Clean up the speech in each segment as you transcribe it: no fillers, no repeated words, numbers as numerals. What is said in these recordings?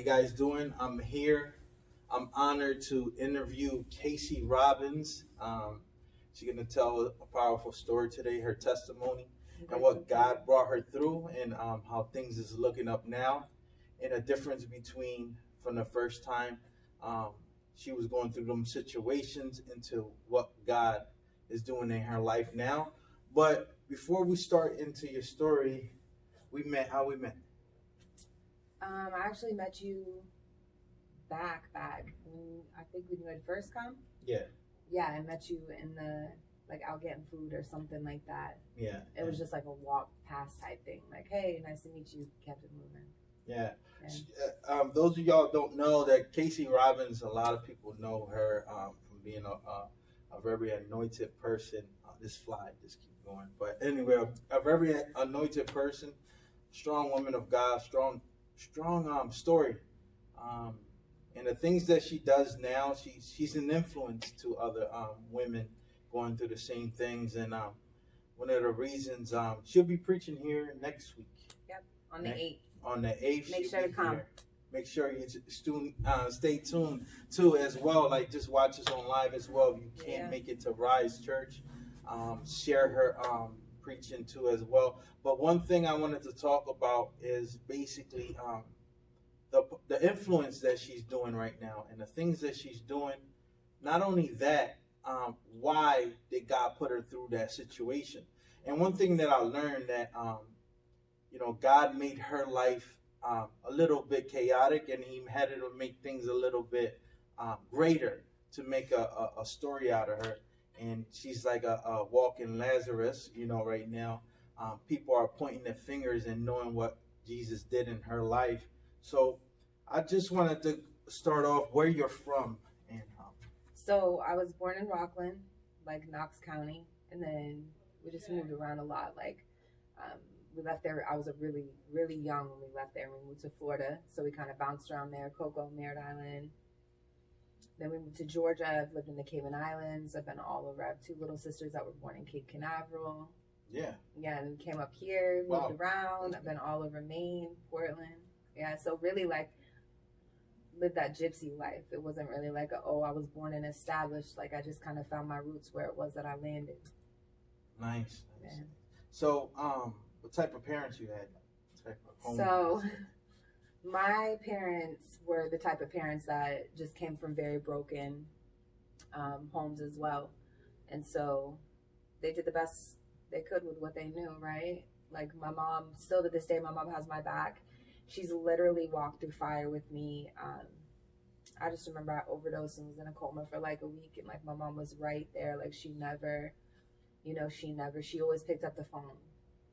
guys doing? I'm here. I'm honored to interview Kasie Robbins. She's going to tell a powerful story today, her testimony, and what God brought her through, and how things is looking up now, and a difference between from the first time um, she was going through them situations into what God is doing in her life now. But before we start into your story, how we met. I actually met you back when I think when you had first come. Yeah. Yeah, I met you in the out getting food or something like that. Yeah. It was just like a walk past type thing. Like, hey, nice to meet you. Kept it moving. Yeah. Those of y'all don't know that Kasie Robbins, a lot of people know her from being a very anointed person. This fly just keep going. But anyway, a very anointed person, strong woman of God, strong story. And the things that she does now, she's an influence to other women going through the same things. And one of the reasons she'll be preaching here next week. Yep, on the 8th. On the 8th, make sure to come. Here. Make sure you stay tuned too as well. Like just watch us on live as well. If you can't make it to Rise Church, share her preaching too as well. But one thing I wanted to talk about is basically the influence that she's doing right now and the things that she's doing. Not only that, why did God put her through that situation? And one thing that I learned that God made her life a little bit chaotic, and He had to make things a little bit greater to make a story out of her. And she's like a walking Lazarus, right now. People are pointing their fingers and knowing what Jesus did in her life. So I just wanted to start off where you're from. And So I was born in Rockland, Knox County, and then we just moved around a lot. We left there. I was really, really young when we left there. We moved to Florida, so we kind of bounced around there, Cocoa, Merritt Island. Then we moved to Georgia. I've lived in the Cayman Islands. I've been all over. I have 2 little sisters that were born in Cape Canaveral. Yeah, and we came up here, moved around. I've been all over Maine, Portland. Yeah, so really lived that gypsy life. It wasn't really I was born and established. I just kind of found my roots where it was that I landed. Nice. Yeah. So, what type of parents you had? So, my parents were the type of parents that just came from very broken homes as well. And so they did the best they could with what they knew, right? My mom, still to this day, my mom has my back. She's literally walked through fire with me. I just remember I overdosed and was in a coma for a week. And my mom was right there. She always picked up the phone.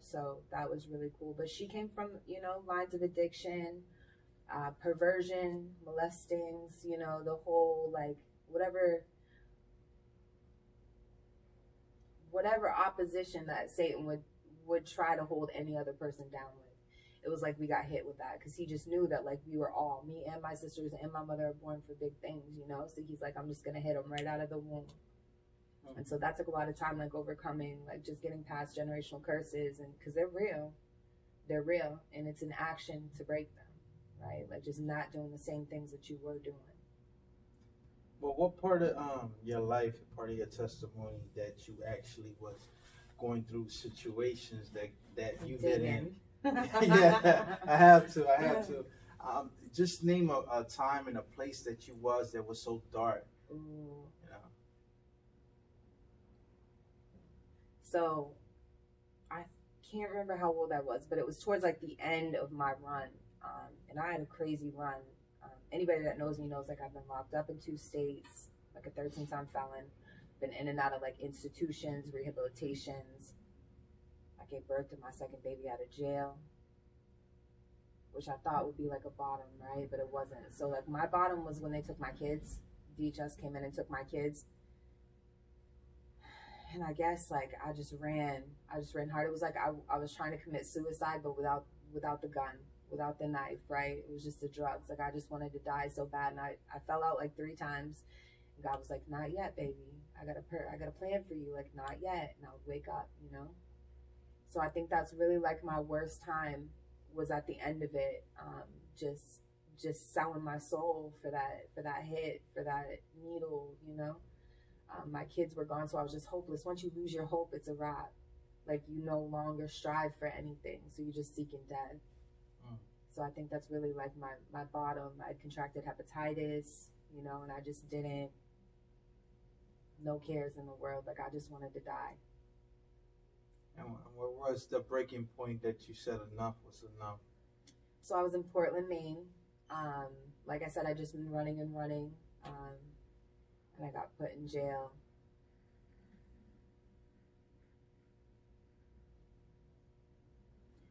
So that was really cool. But she came from, lines of addiction, perversion, molestings, the whole, whatever opposition that Satan would try to hold any other person down with. It was we got hit with that because he just knew that we were all, me and my sisters and my mother are born for big things, So he's I'm just going to hit them right out of the womb. And so that took a lot of time, overcoming, just getting past generational curses, and because they're real, and it's an action to break them, right? Just not doing the same things that you were doing. Well, what part of your life, part of your testimony that you actually was going through situations that you've been in? Yeah, I have to. Just name a time and a place that you was that was so dark. Ooh. So I can't remember how old I was, but it was towards the end of my run. And I had a crazy run. Anybody that knows me knows I've been locked up in 2 states, a 13-time felon, been in and out of institutions, rehabilitations. I gave birth to my 2nd baby out of jail, which I thought would be a bottom, right? But it wasn't. So my bottom was when they took my kids. DHS came in and took my kids. And I guess I just ran hard. It was I was trying to commit suicide, but without the gun, without the knife, right? It was just the drugs. I just wanted to die so bad. And I fell out 3 times. And God was not yet, baby. I got a plan for you. Not yet. And I would wake up, So I think that's really my worst time was at the end of it. Just just selling my soul for that hit, for that needle, you know. My kids were gone, so I was just hopeless. Once you lose your hope, it's a wrap. Like, you no longer strive for anything, so you're just seeking death. So I think that's really like my bottom. I contracted hepatitis, you know, and I just didn't, no cares in the world. Like, I just wanted to die. And what was the breaking point that you said enough was enough? So I was in Portland, Maine. Like I said, I just been running, and I got put in jail.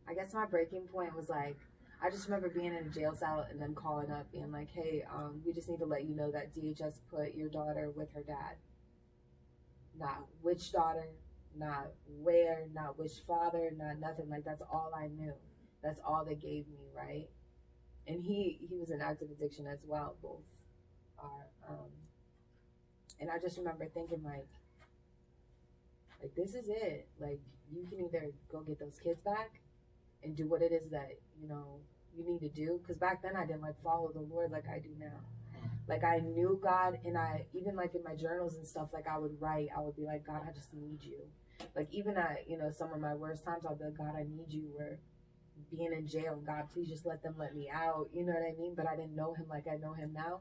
I guess my breaking point was like, I just remember being in a jail cell and then calling up being like, hey, we just need to let you know that DHS put your daughter with her dad. Not which daughter, not where, not which father, not nothing. Like, that's all I knew. That's all they gave me, right? And he was in active addiction as well. Both are. And I just remember thinking like this is it. Like, you can either go get those kids back and do what it is that, you know, you need to do. Because back then I didn't like follow the Lord like I do now. Like, I knew God, and I, even like in my journals and stuff, like I would be like, God, I just need you. Like, even at, you know, some of my worst times, I'll be like, God, I need you. We're being in jail, and God, please just let me out. You know what I mean? But I didn't know him like I know him now.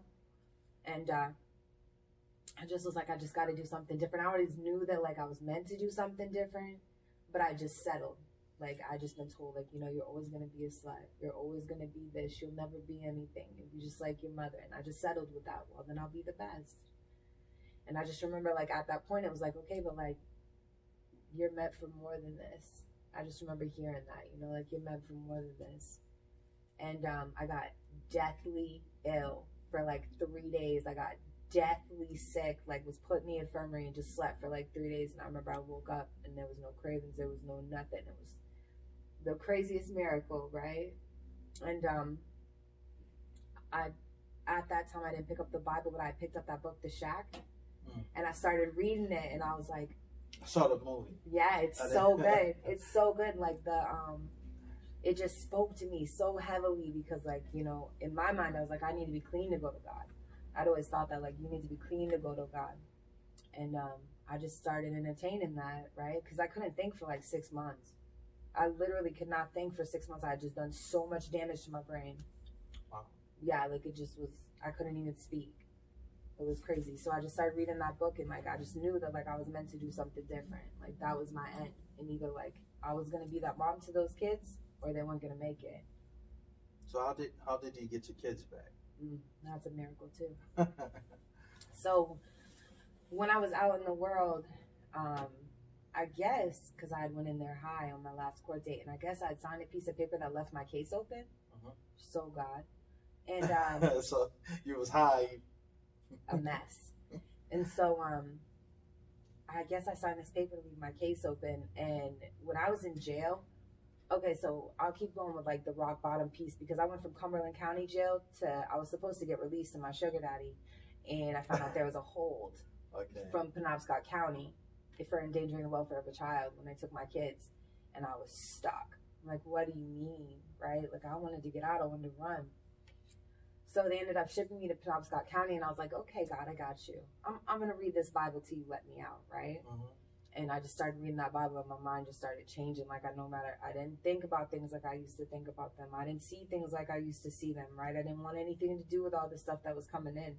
And I just was like, I just got to do something different. I always knew that, like, I was meant to do something different, but I just settled. Like, I just been told, like, you know, you're always going to be a slut. You're always going to be this. You'll never be anything. You'll be just like your mother. And I just settled with that. Well, then I'll be the best. And I just remember, like, at that point, it was like, okay, but, like, you're meant for more than this. I just remember hearing that, you know, like, you're meant for more than this. And I got deathly ill for, like, 3 days. I got deathly sick, like, was put in the infirmary and just slept for, like, 3 days. And I remember I woke up and there was no cravings. There was no nothing. It was the craziest miracle, right? And at that time I didn't pick up the Bible, but I picked up that book, The Shack, and I started reading it, and I was like, I saw the movie. Yeah, it's so good. It's so good. Like, it just spoke to me so heavily because, like, you know, in my mind I was like, I need to be clean to go to God. I'd always thought that, like, you need to be clean to go to God. And I just started entertaining that, right? Because I couldn't think for like 6 months. I literally could not think for 6 months. I had just done so much damage to my brain. Wow. Yeah, like, it just was, I couldn't even speak. It was crazy. So I just started reading that book, and, like, I just knew that, like, I was meant to do something different. Like, that was my end. And either, like, I was going to be that mom to those kids, or they weren't going to make it. So how did you get your kids back? That's a miracle too. So when I was out in the world, I guess because I had went in there high on my last court date, and I guess I'd signed a piece of paper that left my case open. So God. And so you was high. A mess. And so I guess I signed this paper to leave my case open. And when I was in jail, okay, so I'll keep going with, like, the rock bottom piece, because I went from Cumberland County Jail to, I was supposed to get released to my sugar daddy, and I found out there was a hold from Penobscot County for endangering the welfare of a child when they took my kids, and I was stuck. I'm like, what do you mean, right? Like, I wanted to get out, I wanted to run. So they ended up shipping me to Penobscot County, and I was like, okay, God, I got you. I'm going to read this Bible till you let me out, right? And I just started reading that Bible, and my mind just started changing. Like, I didn't think about things like I used to think about them. I didn't see things like I used to see them, right? I didn't want anything to do with all this stuff that was coming in.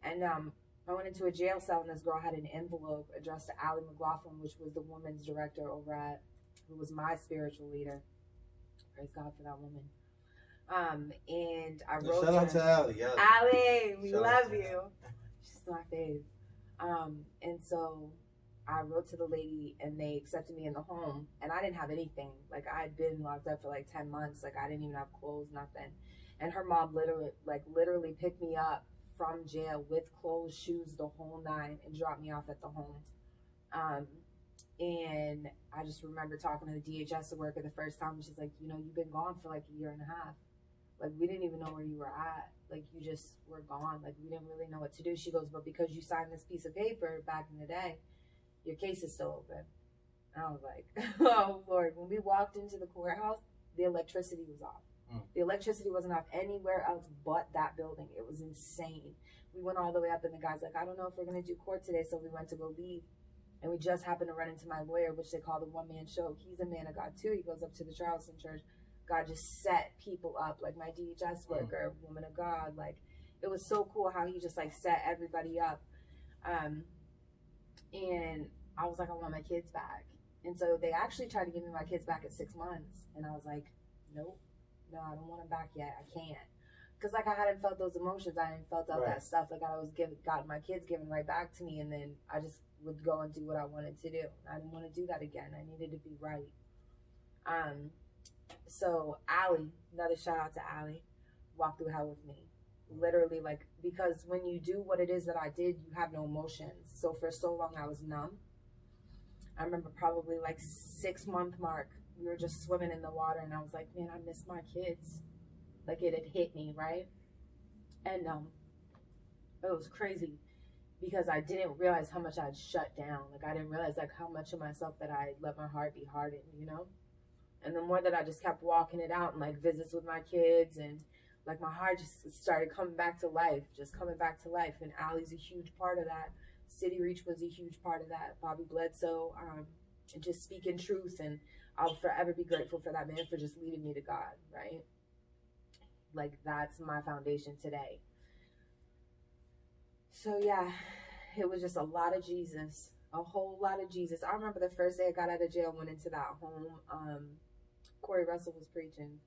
And I went into a jail cell, and this girl had an envelope addressed to Allie McLaughlin, which was the women's director over at, who was my spiritual leader. Praise God for that woman. And I wrote shout out to Allie. Allie, we love you. She's my fave. And so I wrote to the lady, and they accepted me in the home, and I didn't have anything. Like, I had been locked up for like 10 months. Like, I didn't even have clothes, nothing. And her mom literally picked me up from jail with clothes, shoes, the whole nine, and dropped me off at the home. And I just remember talking to the DHS worker the first time, and she's like, you know, you've been gone for like a year and a half. Like, we didn't even know where you were at. Like, you just were gone. Like, we didn't really know what to do. She goes, but because you signed this piece of paper back in the day, your case is still open. And I was like, oh, Lord. When we walked into the courthouse, the electricity was off. The electricity wasn't off anywhere else but that building. It was insane. We went all the way up, and the guy's like, I don't know if we're going to do court today, so we went to go leave. And we just happened to run into my lawyer, which they call the one-man show. He's a man of God, too. He goes up to the Charleston church. God just set people up, like my DHS worker, woman of God. Like, it was so cool how he just, like, set everybody up. And I was like, I want my kids back. And so they actually tried to give me my kids back at 6 months. And I was like, nope, no, I don't want them back yet. I can't. Because, like, I hadn't felt those emotions. I hadn't felt all that stuff. Like, I was got my kids given right back to me. And then I just would go and do what I wanted to do. I didn't want to do that again. I needed to be right. So Allie, another shout out to Allie, walked through hell with me. Literally, like, because when you do what it is that I did, you have no emotions. So for so long, I was numb. I remember probably like 6 month mark, we were just swimming in the water, and I was like, man, I miss my kids. Like, it had hit me, right? And it was crazy because I didn't realize how much I'd shut down. Like, I didn't realize, like, how much of myself that I let my heart be hardened, you know? And the more that I just kept walking it out and, like, visits with my kids, and, like, my heart just started coming back to life, And Allie's a huge part of that. City Reach was a huge part of that. Bobby Bledsoe, and just speaking truth. And I'll forever be grateful for that man for just leading me to God, right? Like, that's my foundation today. So, yeah, it was just a lot of Jesus, a whole lot of Jesus. I remember the first day I got out of jail, went into that home. Corey Russell was preaching.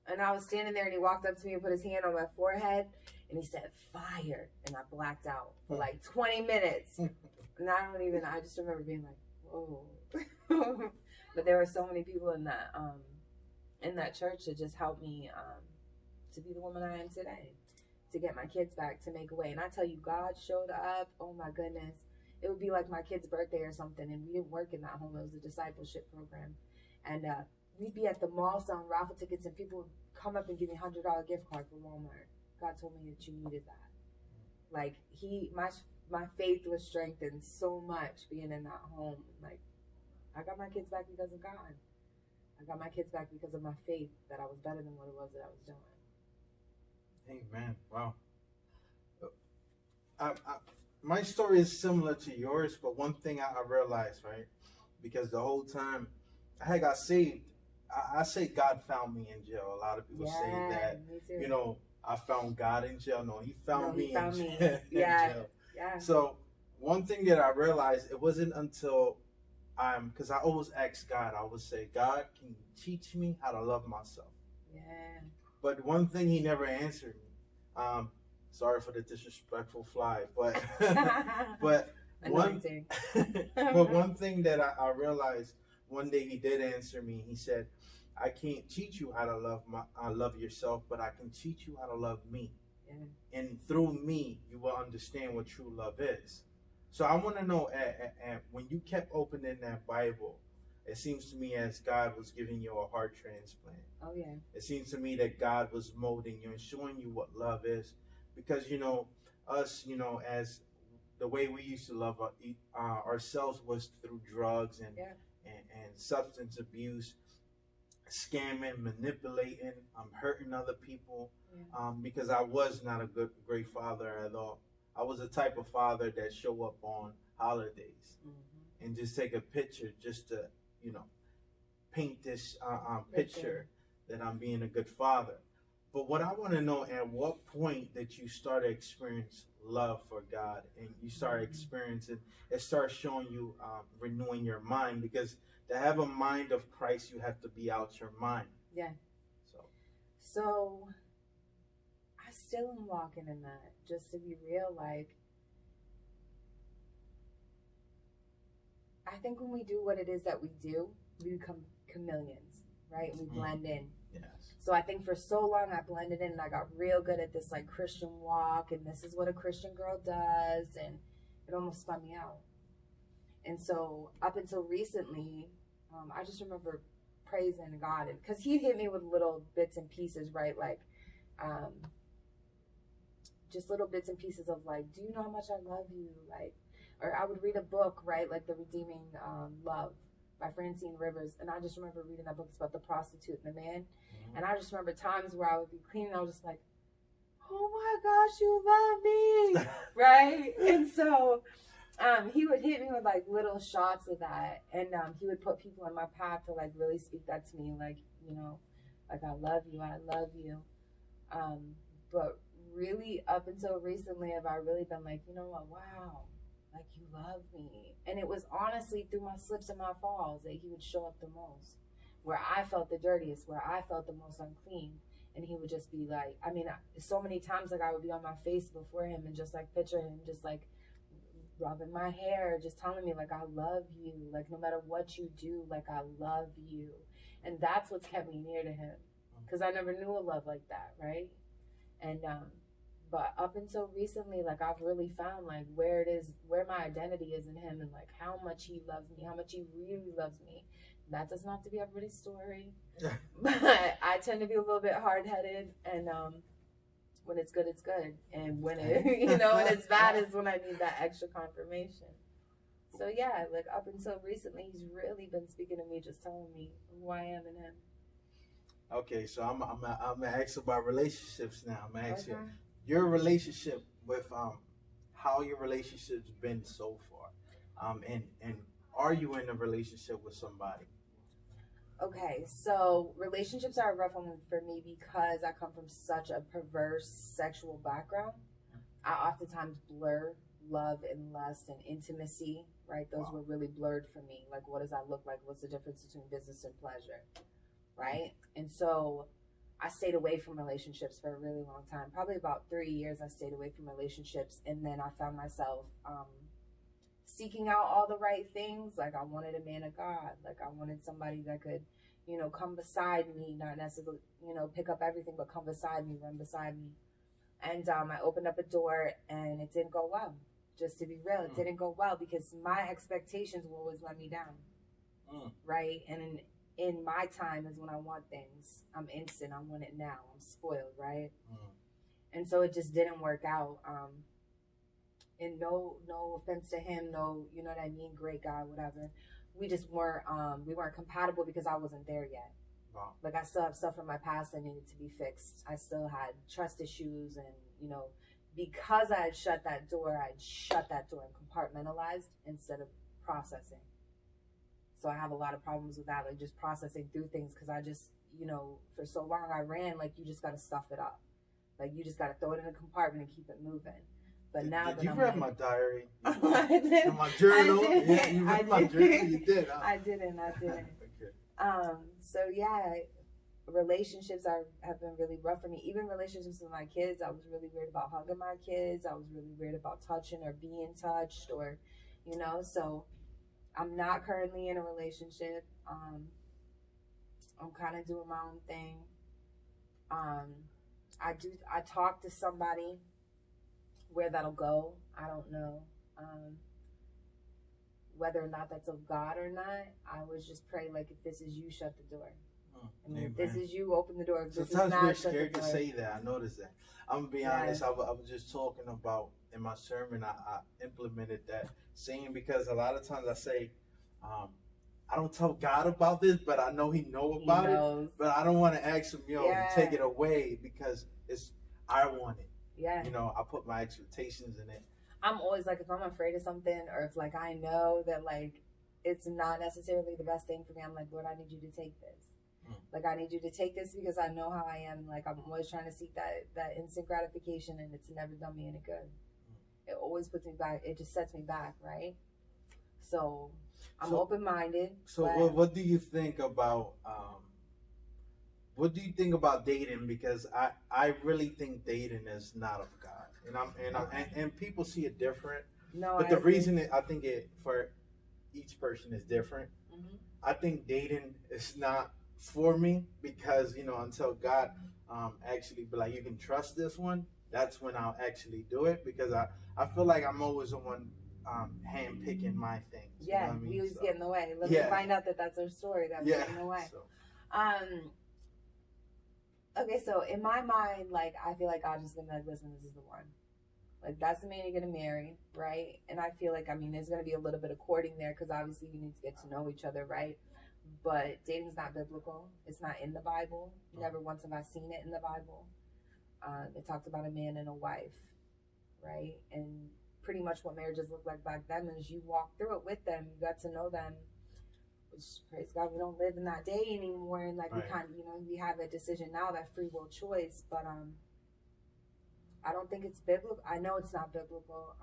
And I was standing there, and he walked up to me and put his hand on my forehead, and he said, fire. And I blacked out for like 20 minutes. And I just remember being like, whoa. But there were so many people in that church that just helped me to be the woman I am today, to get my kids back, to make a way. And I tell you, God showed up. Oh my goodness. It would be like my kid's birthday or something, and we didn't work in that home. It was a discipleship program. And we'd be at the mall selling raffle tickets, and people would come up and give me $100 gift card for Walmart. God told me that you needed that. Like, my faith was strengthened so much being in that home. Like, I got my kids back because of God. I got my kids back because of my faith that I was better than what it was that I was doing. Amen. Wow. My story is similar to yours, but one thing I realized, right, because the whole time I had got saved, I say God found me in jail. A lot of people say that, you know, I found God in jail. No, he found me in jail. Yeah. So one thing that I realized, it wasn't until because I always ask God, I would say, God, can you teach me how to love myself? Yeah. But one thing he never answered me. Sorry for the disrespectful fly, but but one thing that I realized one day he did answer me. He said, I can't teach you how to love yourself, but I can teach you how to love me. Yeah. And through me, you will understand what true love is. So I want to know, when you kept opening that Bible, it seems to me as God was giving you a heart transplant. Oh, yeah. It seems to me that God was molding you and showing you what love is. Because, you know, us, you know, as the way we used to love ourselves was through drugs and substance abuse, scamming, manipulating, hurting other people, because I was not a great father at all. I was the type of father that show up on holidays and just take a picture just to, you know, paint this picture that I'm being a good father. But what I want to know, at what point that you started experiencing love for God and you started experiencing, it starts showing you renewing your mind, because to have a mind of Christ, you have to be out your mind. Yeah. So I still am walking in that, just to be real. Like, I think when we do what it is that we do, we become chameleons, right? We blend in. Yes. So I think for so long I blended in, and I got real good at this, like, Christian walk, and this is what a Christian girl does, and it almost spun me out. And so up until recently, I just remember praising God, and because He hit me with little bits and pieces, right? Like, just little bits and pieces of, like, do you know how much I love you? Like, or I would read a book, right? Like The Redeeming Love by Francine Rivers. And I just remember reading that book. It's about the prostitute and the man. Mm-hmm. And I just remember times where I would be cleaning. I was just like, oh my gosh, you love me. Right? And so he would hit me with like little shots of that. And he would put people in my path to like really speak that to me. Like, you know, like, I love you. I love you. But really up until recently have I really been like, you know what? Wow. Like, you love me. And it was honestly through my slips and my falls that he would show up the most, where I felt the dirtiest, where I felt the most unclean. And he would just be like, I mean, so many times, like, I would be on my face before him and just like picture him just like rubbing my hair, just telling me like, I love you. Like, no matter what you do, like, I love you. And that's what's kept me near to him, because I never knew a love like that, right? And but up until recently, like, I've really found like where my identity is in him, and like how much he loves me, how much he really loves me. That does not have to be everybody's story, but I tend to be a little bit hard-headed, and when it's good, it's good, and when it when it's bad is when I need that extra confirmation. So yeah, like up until recently, he's really been speaking to me, just telling me who I am in him. Okay, so I'm gonna ask about relationships now. I'm gonna ask you your relationship with how your relationship's been so far, and are you in a relationship with somebody? Okay, so relationships are a rough one for me because I come from such a perverse sexual background. I oftentimes blur love and lust and intimacy, right? Those were really blurred for me. Like, what does that look like? What's the difference between business and pleasure, right? And so I stayed away from relationships for a really long time. Probably about 3 years I stayed away from relationships, and then I found myself seeking out all the right things. Like, I wanted a man of God. Like, I wanted somebody that could, come beside me, not necessarily, pick up everything, but come beside me, run beside me. And I opened up a door, and it didn't go well. Just to be real, it didn't go well because my expectations will always let me down, right? And in my time is when I want things. I'm instant. I want it now. I'm spoiled, right? And so it just didn't work out. And no offense to him, no, you know what I mean, great guy, whatever. We just weren't compatible because I wasn't there yet. Wow. Like, I still have stuff from my past that needed to be fixed. I still had trust issues, and because I had shut that door and compartmentalized instead of processing. So I have a lot of problems with that, like just processing through things, because I just, for so long I ran, like, you just got to stuff it up. Like, you just got to throw it in a compartment and keep it moving. But now did you read my diary? I did. My journal? Yeah, you read my journal? You did. Huh? I didn't. Okay. So yeah, relationships have been really rough for me. Even relationships with my kids, I was really weird about hugging my kids. I was really weird about touching or being touched, or, so I'm not currently in a relationship. I'm kind of doing my own thing. I talk to somebody. Where that'll go, I don't know. Whether or not that's of God or not, I would just pray, like, if this is you, shut the door. If this is you, open the door. Sometimes we're scared to say that. I noticed that. I'm going to be honest. I was just talking about, in my sermon, I implemented that saying, because a lot of times I say, I don't tell God about this, but I know he knows about it. But I don't want to ask him, take it away, because I want it. Yeah. I put my expectations in it. I'm always like, if I'm afraid of something, or if like I know that like it's not necessarily the best thing for me, I'm like, Lord, I need you to take this. Like, I need you to take this because I know how I am. Like, I'm always trying to seek that instant gratification, and it's never done me any good. It always puts me back. It just sets me back, right? So I'm open-minded. So what do you think about dating? Because I really think dating is not of God, and people see it different. No, but the reason I think it for each person is different. I think dating is not for me because until God actually be like, you can trust this one, that's when I'll actually do it, because I feel like I'm always the one hand picking my things. Yeah, we always get in the way. Let me find out that that's our story that we get in the way. Okay, so in my mind, like, I feel like God's just gonna be like, listen, this is the one. Like, that's the man you're going to marry, right? And I feel like, I mean, there's going to be a little bit of courting there because obviously you need to get to know each other, right? But dating's not biblical. It's not in the Bible. Never once have I seen it in the Bible. It talked about a man and a wife, right? And pretty much what marriages looked like back then is you walk through it with them, you got to know them, which, praise God, we don't live in that day anymore. And like, we kind of, we have a decision now, that free will choice, but I don't think it's biblical. I know it's not biblical.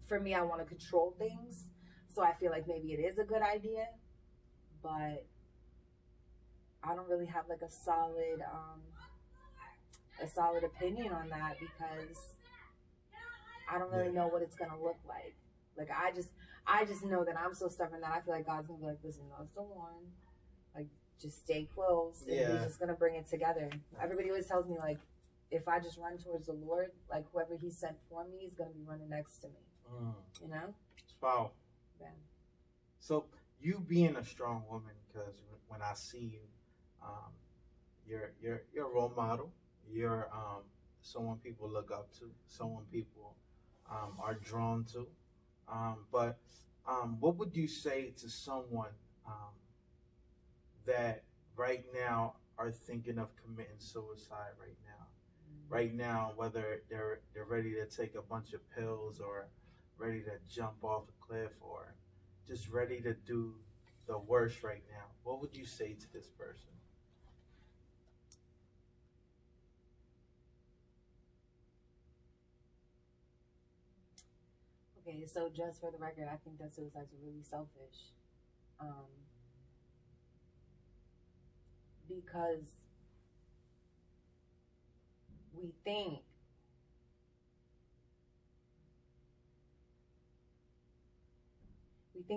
For me, I want to control things, so I feel like maybe it is a good idea, but I don't really have like a solid opinion on that because I don't really know what it's gonna look like. Like, I just know that I'm so stubborn that I feel like God's gonna be like, listen, no, it's the one. Like, just stay close, and He's just gonna bring it together. Everybody always tells me, like, if I just run towards the Lord, like, whoever He sent for me is gonna be running next to me. You know? Wow. Yeah. So you being a strong woman, because when I see you, you're a role model. You're someone people look up to, someone people are drawn to. But what would you say to someone that right now are thinking of committing suicide right now? Right now, whether they're ready to take a bunch of pills or ready to jump off a cliff or just ready to do the worst right now, what would you say to this person? Okay, so just for the record, I think that suicide's really selfish. Because we think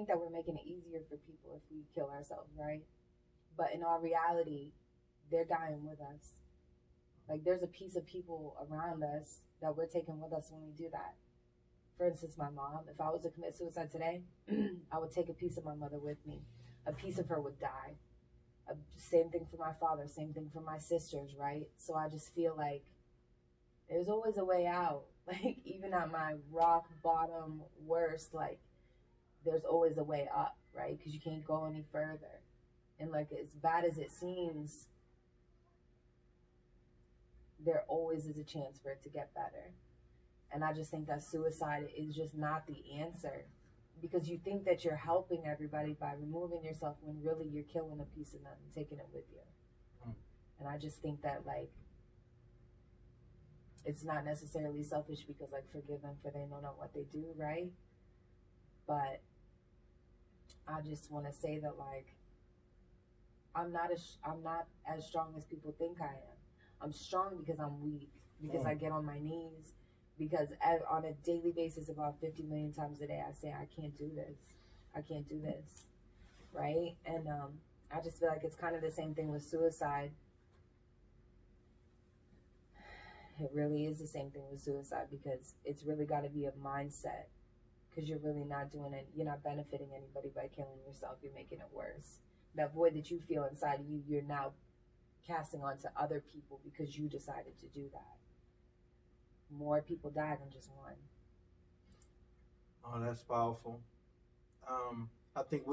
that we're making it easier for people if we kill ourselves, right? But in all reality, they're dying with us. Like, there's a piece of people around us that we're taking with us when we do that. For instance, my mom, if I was to commit suicide today, I would take a piece of my mother with me. A piece of her would die. Same thing for my father, same thing for my sisters, right? So I just feel like there's always a way out. Like, even at my rock bottom worst, like, there's always a way up, right? Because you can't go any further. And like, as bad as it seems, there always is a chance for it to get better. And I just think that suicide is just not the answer, because you think that you're helping everybody by removing yourself when really you're killing a piece of them and taking it with you. And I just think that, like, it's not necessarily selfish because, like, forgive them for they don't know what they do, right? But I just want to say that, like, I'm not as strong as people think I am. I'm strong because I'm weak, because I get on my knees, because on a daily basis, about 50 million times a day, I say, I can't do this. I can't do this, right? And I just feel like it's kind of the same thing with suicide. It really is the same thing with suicide, because it's really got to be a mindset, because you're really not doing it. You're not benefiting anybody by killing yourself. You're making it worse. That void that you feel inside of you, you're now casting onto other people because you decided to do that. More people die than just one. Oh, that's powerful. I think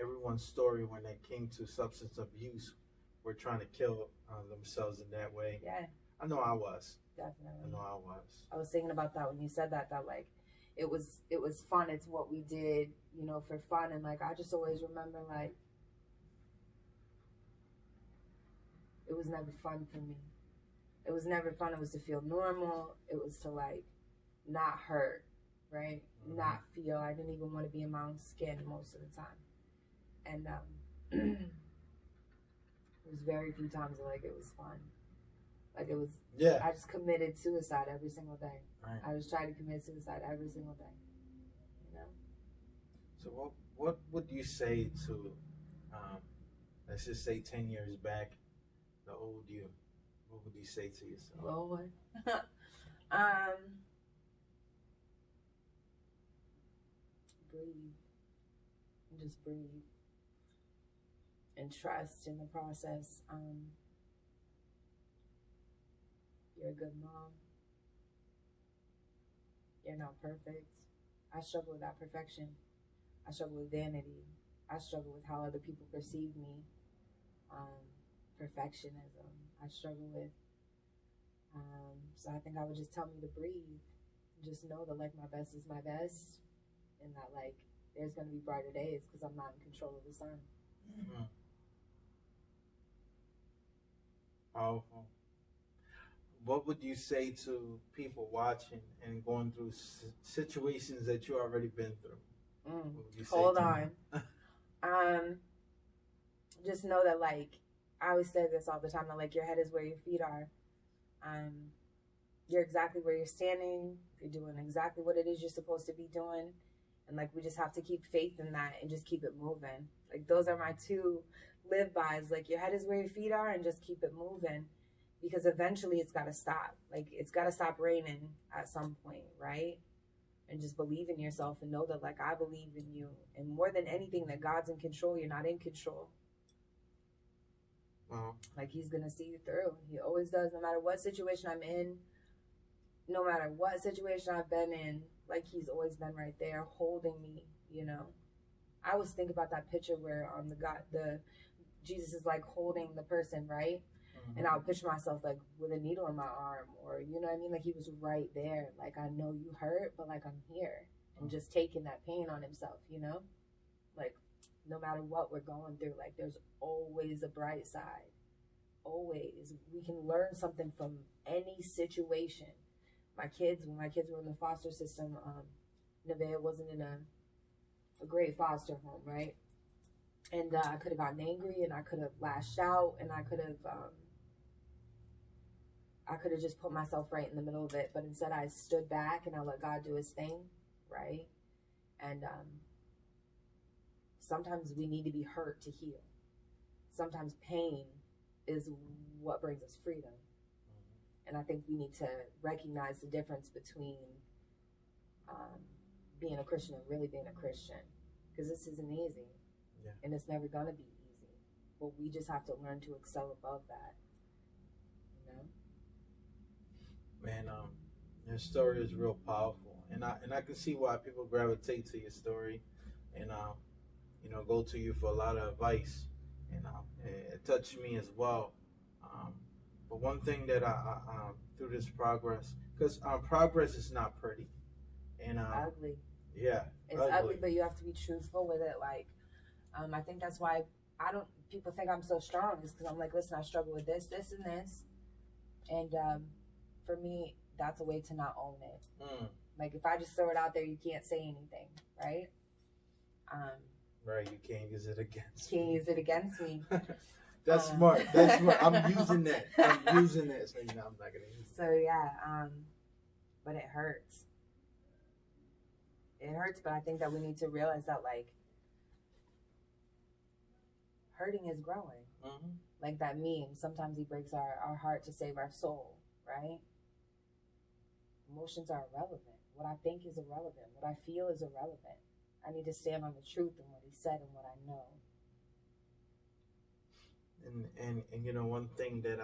everyone's story when it came to substance abuse were trying to kill themselves in that way. Yeah. I know I was. Definitely. I know I was. I was thinking about that when you said that like, it was fun. It's what we did, for fun. And like, I just always remember, like, it was never fun for me. It was never fun. It was to feel normal. It was to, like, not hurt, right? Mm-hmm. Not feel. I didn't even want to be in my own skin most of the time. And there was very few times that, like, it was fun. Like, it was, I just committed suicide every single day. Right. I was trying to commit suicide every single day, So what would you say to, let's just say 10 years back, the old you? What would you say to yourself? Lord. Breathe. And just breathe. And trust in the process. You're a good mom. You're not perfect. I struggle with that perfection. I struggle with vanity. I struggle with how other people perceive me. Perfectionism. I struggle with. So I think I would just tell me to breathe. Just know that like my best is my best, and that like there's gonna be brighter days because I'm not in control of the sun. Mm-hmm. Powerful. What would you say to people watching and going through situations that you already been through? Hold on. Just know that like I always say this all the time, that like your head is where your feet are. You're exactly where you're standing. You're doing exactly what it is you're supposed to be doing. And like we just have to keep faith in that and just keep it moving. Like those are my two live-bys. Like your head is where your feet are and just keep it moving. Because eventually it's gotta stop. Like it's gotta stop raining at some point, right? And just believe in yourself and know that like I believe in you. And more than anything, that God's in control, you're not in control. Like he's gonna see you through. He always does, no matter what situation I'm in, no matter what situation I've been in, like he's always been right there holding me, you know. I always think about that picture where the Jesus is like holding the person, right? Mm-hmm. And I'll picture myself like with a needle in my arm, or you know what I mean? Like he was right there. Like I know you hurt, but like I'm here, and just taking that pain on himself, you know? Like no matter what we're going through, like there's always a bright side. Always. We can learn something from any situation. When my kids were in the foster system, Nevaeh wasn't in a great foster home, right? And I could have gotten angry, and I could have lashed out, and I could have just put myself right in the middle of it. But instead, I stood back and I let God do His thing, right? And sometimes we need to be hurt to heal. Sometimes pain is what brings us freedom. And I think we need to recognize the difference between being a Christian and really being a Christian. Because this isn't easy. Yeah. And it's never going to be easy. But we just have to learn to excel above that. You know? Man, your story is real powerful. And I can see why people gravitate to your story and, go to you for a lot of advice. And it touched me as well. But one thing that I through this progress, because progress is not pretty, and ugly. Yeah, it's ugly, but you have to be truthful with it. Like, I think that's why people think I'm so strong, is because I'm like, listen, I struggle with this, and this, and for me, that's a way to not own it. Like, if I just throw it out there, you can't say anything, right? Right, you can't use it against me. Can't use it against me. That's smart. That's smart. I'm using that. So I'm not gonna use it. So yeah, but it hurts. It hurts, but I think that we need to realize that like hurting is growing. Mm-hmm. Like that meme. Sometimes he breaks our heart to save our soul, right? Emotions are irrelevant. What I think is irrelevant. What I feel is irrelevant. I need to stand on the truth and what he said and what I know. And one thing that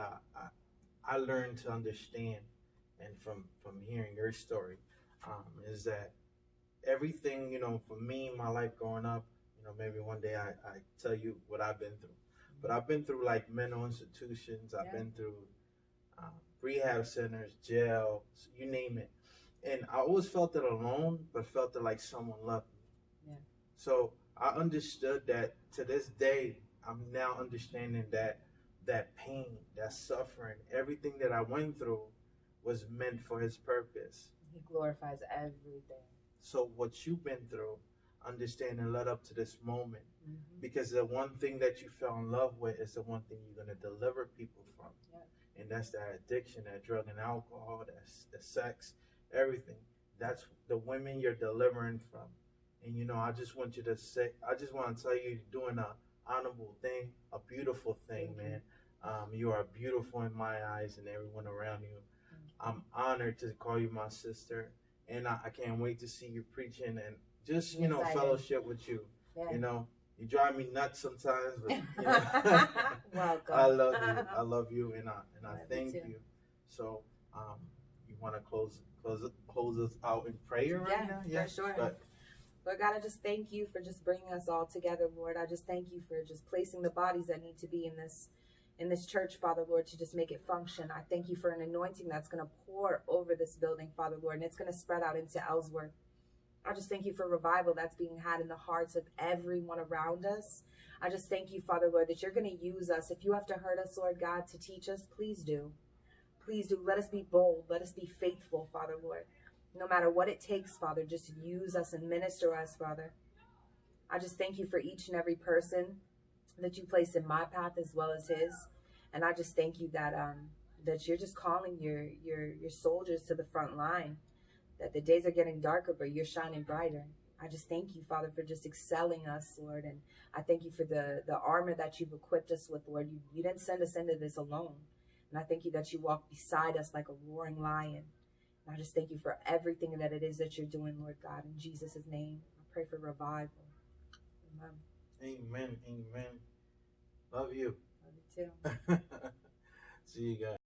I learned to understand, and from hearing your story, is that everything, for me, my life growing up, maybe one day I tell you what I've been through. But I've been through like mental institutions. I've been through rehab centers, jail, you name it. And I always felt it alone, but felt it like someone loved me. Yeah. So I understood that to this day, I'm now understanding that pain, that suffering, everything that I went through was meant for his purpose. He glorifies everything. So what you've been through, understand and led up to this moment. Mm-hmm. Because the one thing that you fell in love with is the one thing you're going to deliver people from. Yep. And that's that addiction, that drug and alcohol, that's the sex, everything. That's the women you're delivering from. And, I just want to tell you, you're doing a honorable thing, a beautiful thing, man. You are beautiful in my eyes and everyone around you. I'm honored to call you my sister, and I can't wait to see you preaching and just fellowship with you. Yeah. You drive me nuts sometimes, but welcome. I love you, and I thank you. So You want to close us out in prayer right now? Yeah, for sure. But Lord God, I just thank you for just bringing us all together, Lord. I just thank you for just placing the bodies that need to be in this church, Father, Lord, to just make it function. I thank you for an anointing that's going to pour over this building, Father, Lord, and it's going to spread out into Ellsworth. I just thank you for revival that's being had in the hearts of everyone around us. I just thank you, Father, Lord, that you're going to use us. If you have to hurt us, Lord God, to teach us, please do. Please do. Let us be bold. Let us be faithful, Father, Lord. No matter what it takes, Father, just use us and minister us, Father. I just thank you for each and every person that you place in my path as well as his. And I just thank you that that you're just calling your soldiers to the front line, that the days are getting darker, but you're shining brighter. I just thank you, Father, for just excelling us, Lord. And I thank you for the armor that you've equipped us with, Lord. You didn't send us into this alone. And I thank you that you walk beside us like a roaring lion. And I just thank you for everything that it is that you're doing, Lord God. In Jesus' name, I pray for revival. Amen. Amen. Amen. Love you. Love you too. See you guys.